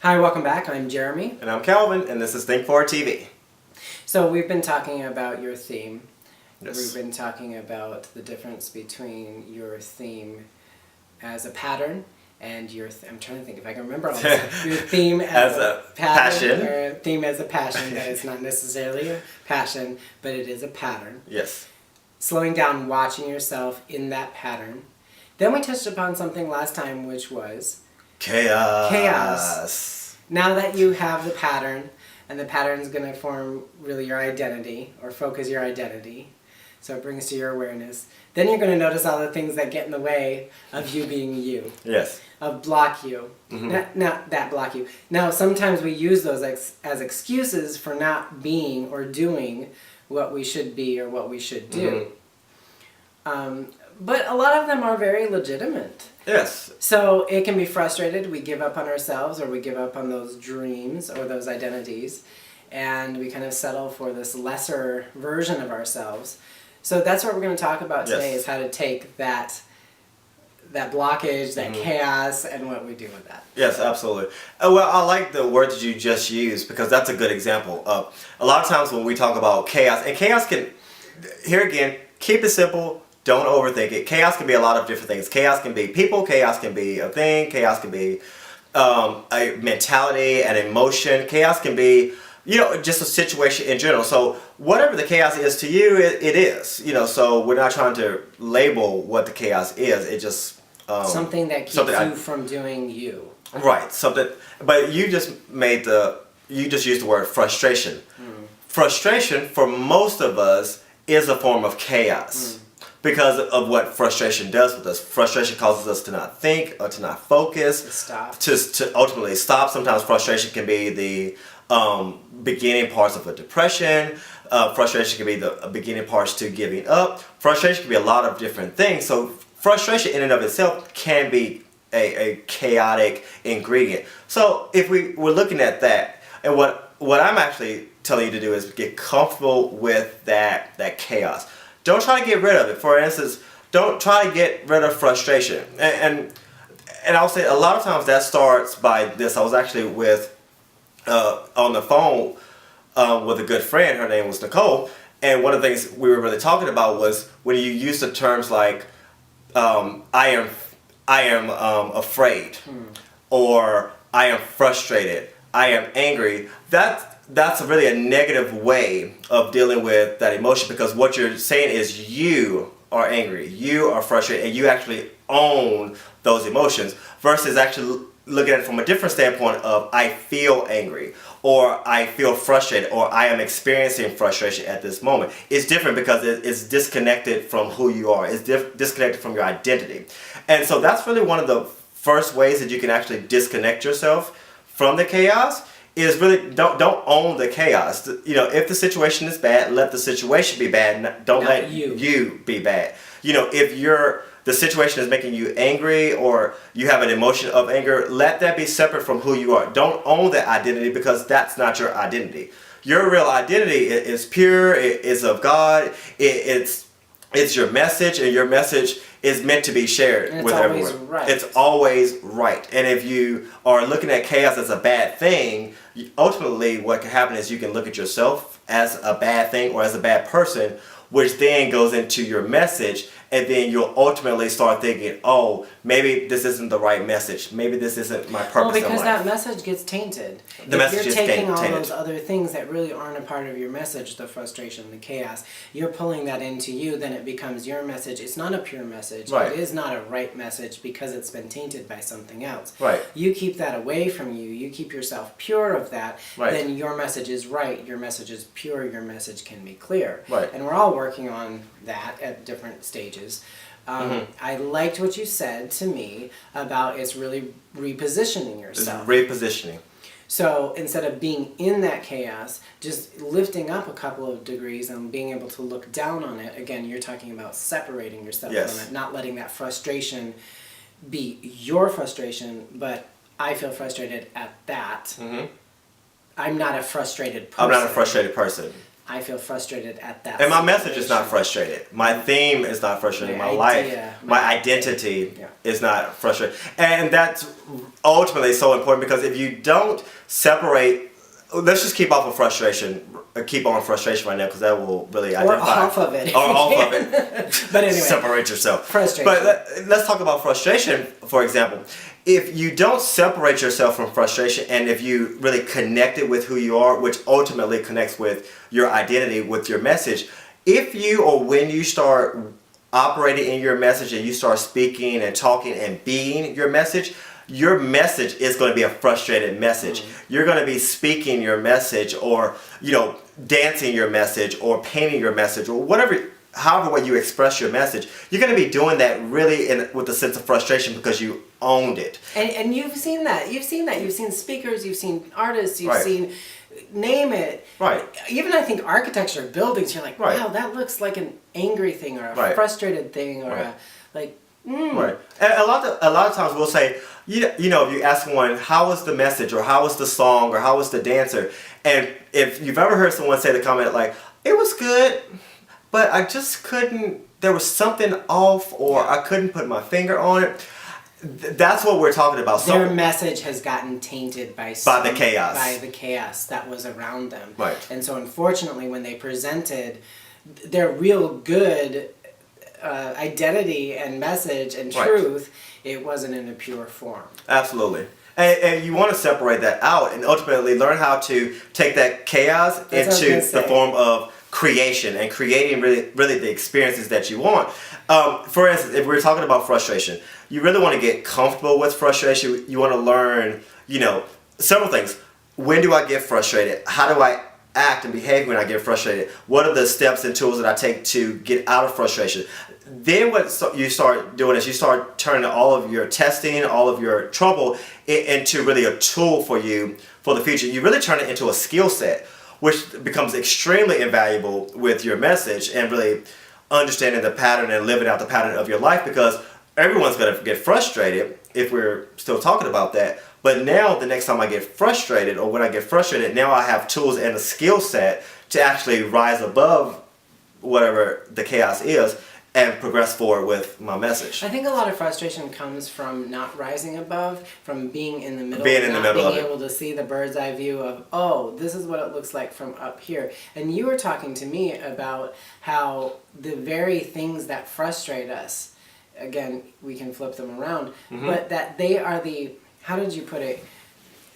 Hi, welcome back. I'm Jeremy. And I'm Calvin, and this is Think Forward TV. So we've been talking about your theme. Yes. We've been talking about the difference between your theme as a pattern and I'm trying to think if I can remember all this. Your theme as a pattern, or a theme as a passion. That is not necessarily a passion, but it is a pattern. Yes. Slowing down, watching yourself in that pattern. Then we touched upon something last time, which was Chaos. Now that you have the pattern, and the pattern is going to form really your identity, or focus your identity, so it brings to your awareness, then you're going to notice all the things that get in the way of you being you. Yes. Of block you. Mm-hmm. Not that block you. Now, sometimes we use those as excuses for not being or doing what we should be or what we should do. Mm-hmm. But a lot of them are very legitimate. Yes. So it can be frustrated. We give up on ourselves, or we give up on those dreams or those identities, and we kind of settle for this lesser version of ourselves. So that's what we're going to talk about today, Yes. is how to take that blockage, that chaos, and what we do with that. Yes, absolutely. Well, I like the word that you just used, because that's a good example. A lot of times when we talk about chaos, and chaos can, here again, keep it simple. Don't overthink it. Chaos can be a lot of different things. Chaos can be people. Chaos can be a thing. Chaos can be a mentality, an emotion. Chaos can be, just a situation in general. So whatever the chaos is to you, it is. So we're not trying to label what the chaos is. It just Something that keeps you from doing you. Right. Something. But you just used the word frustration. Frustration for most of us is a form of chaos. Because of what frustration does with us. Frustration causes us to not think or to not focus. To stop. To ultimately stop. Sometimes frustration can be the beginning parts of a depression. Frustration can be the beginning parts to giving up. Frustration can be a lot of different things. So frustration in and of itself can be a chaotic ingredient. So if we're looking at that, and what I'm actually telling you to do is get comfortable with that chaos. Don't try to get rid of it. For instance, don't try to get rid of frustration. And I'll say a lot of times that starts by this. I was actually on the phone with a good friend. Her name was Nicole. And one of the things we were really talking about was when you use the terms like, I am afraid, or I am frustrated, I am angry. That's really a negative way of dealing with that emotion, because what you're saying is you are angry, you are frustrated, and you actually own those emotions, versus actually looking at it from a different standpoint of I feel angry, or I feel frustrated, or I am experiencing frustration at this moment. It's different because it's disconnected from who you are. It's disconnected from your identity. And so that's really one of the first ways that you can actually disconnect yourself from the chaos. Is really don't own the chaos. If the situation is bad, let the situation be bad. Don't let you be bad. If the situation is making you angry, or you have an emotion of anger, let that be separate from who you are. Don't own that identity, because that's not your identity. Your real identity is pure. It is of God. It's your message, and your message is meant to be shared with everyone. Right. It's always right. And if you are looking at chaos as a bad thing, ultimately what can happen is you can look at yourself as a bad thing or as a bad person, which then goes into your message, and then you'll ultimately start thinking, oh, maybe this isn't the right message. Maybe this isn't my purpose in life. Well, because that message gets tainted. The message is tainted. You're taking all those other things that really aren't a part of your message, the frustration, the chaos, you're pulling that into you, then it becomes your message. It's not a pure message. Right. It is not a right message, because it's been tainted by something else. Right. You keep that away from you. You keep yourself pure of that. Right. Then your message is right. Your message is pure. Your message can be clear. Right. And we're all working on that at different stages. I liked what you said to me about it's really repositioning yourself. It's repositioning. So instead of being in that chaos, just lifting up a couple of degrees and being able to look down on it. Again, you're talking about separating yourself Yes. from it, not letting that frustration be your frustration, but I feel frustrated at that. I'm not a frustrated person. I'm not a frustrated person. I feel frustrated at that. And my message is not frustrated. My theme is not frustrated. My life, my identity is not frustrated. And that's ultimately so important, because if you don't separate, let's just keep off of frustration. Keep on frustration right now, because that will really identify. Or off of it. Or off of it. But anyway. Separate yourself. Frustration. But let's talk about frustration, for example. If you don't separate yourself from frustration, and if you really connect it with who you are, which ultimately connects with your identity, with your message, if you or when you start operating in your message and you start speaking and talking and being your message is going to be a frustrated message. You're going to be speaking your message, or dancing your message, or painting your message, or whatever. However way you express your message, you're going to be doing that really with a sense of frustration, because you owned it. And you've seen that. You've seen speakers, you've seen artists, you've seen, name it. Right. Even I think architecture, buildings, you're like, wow, that looks like an angry thing, or a frustrated thing, or a like. Right. And a lot of times we'll say, if you ask someone, how was the message, or how was the song, or how was the dancer, and if you've ever heard someone say the comment like, it was good, but I just couldn't, there was something off, or I couldn't put my finger on it. That's what we're talking about. Their message has gotten tainted by the chaos. By the chaos that was around them. Right. And so unfortunately, when they presented their real good identity and message and truth, it wasn't in a pure form. Absolutely. And you want to separate that out, and ultimately learn how to take that chaos into the form of creation, and creating really the experiences that you want. For instance, if we're talking about frustration, you really want to get comfortable with frustration. You want to learn, several things. When do I get frustrated? How do I act and behave when I get frustrated? What are the steps and tools that I take to get out of frustration? Then what you start doing is you start turning all of your testing, all of your trouble into really a tool for you for the future. You really turn it into a skill set, which becomes extremely invaluable with your message, and really understanding the pattern and living out the pattern of your life, because everyone's going to get frustrated if we're still talking about that. But now the next time I get frustrated, or when I get frustrated, now I have tools and a skill set to actually rise above whatever the chaos is and progress forward with my message. I think a lot of frustration comes from not rising above, from being in the middle, being able to see the bird's eye view of, oh, this is what it looks like from up here. And you were talking to me about how the very things that frustrate us, again, we can flip them around, but that they are how did you put it?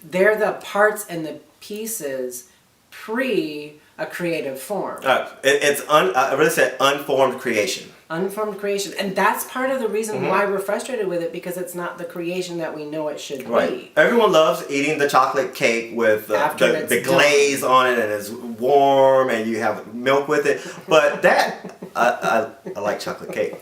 They're the parts and the pieces pre a creative form. I really said unformed creation. Unformed creation. And that's part of the reason why we're frustrated with it, because it's not the creation that we know it should be. Everyone loves eating the chocolate cake with the glaze on it, and it's warm, and you have milk with it. But that, I like chocolate cake.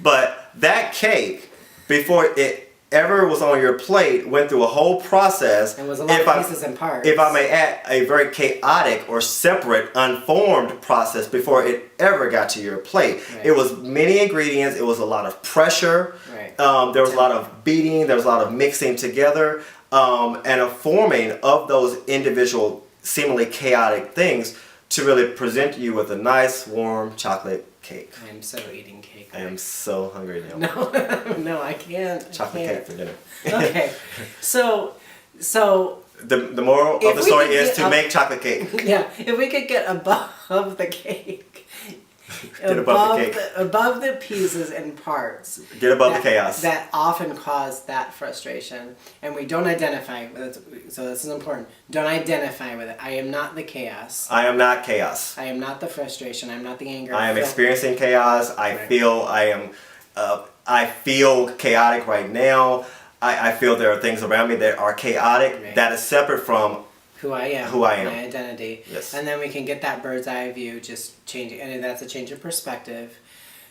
But that cake, before it ever was on your plate, went through a whole process. And was a lot of pieces and parts. If I may add, a very chaotic or separate, unformed process before it ever got to your plate. Right. It was many ingredients. It was a lot of pressure. Right. There was a lot of beating. There was a lot of mixing together, and a forming of those individual, seemingly chaotic things to really present you with a nice, warm chocolate cake. I am so eating cake. I am so hungry now. No, I can't. Chocolate cake for dinner. Okay, so the moral of the story is to make chocolate cake. Yeah, if we could get above the cake. Get above the cake. Above the pieces and parts. Get above the chaos. That often cause that frustration. And we don't identify with it. So this is important. Don't identify with it. I am not the chaos. I am not chaos. I am not the frustration. I am not the anger. I am experiencing chaos. I feel chaotic right now. I feel there are things around me that are chaotic. Right. That is separate from who I am, my identity. Yes. And then we can get that bird's eye view, just changing, and that's a change of perspective.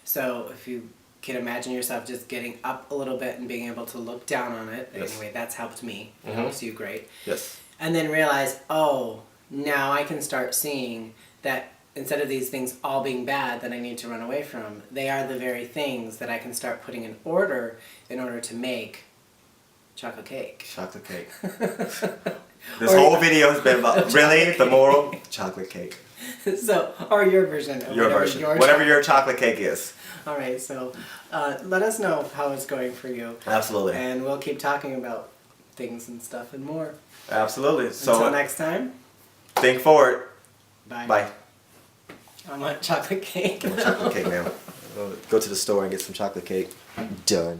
So if you can imagine yourself just getting up a little bit and being able to look down on it, anyway, that's helped me. It helps you great. Yes. And then realize, oh, now I can start seeing that instead of these things all being bad that I need to run away from, they are the very things that I can start putting in order to make chocolate cake. Chocolate cake. This whole video has been about really the moral chocolate cake. So, or your version. Of Your version. Whatever your chocolate cake is. All right. So, let us know how it's going for you. Absolutely. And we'll keep talking about things and stuff and more. Absolutely. So until next time. Think forward. Bye. Bye. I want chocolate cake. Chocolate cake now. Go to the store and get some chocolate cake. Done.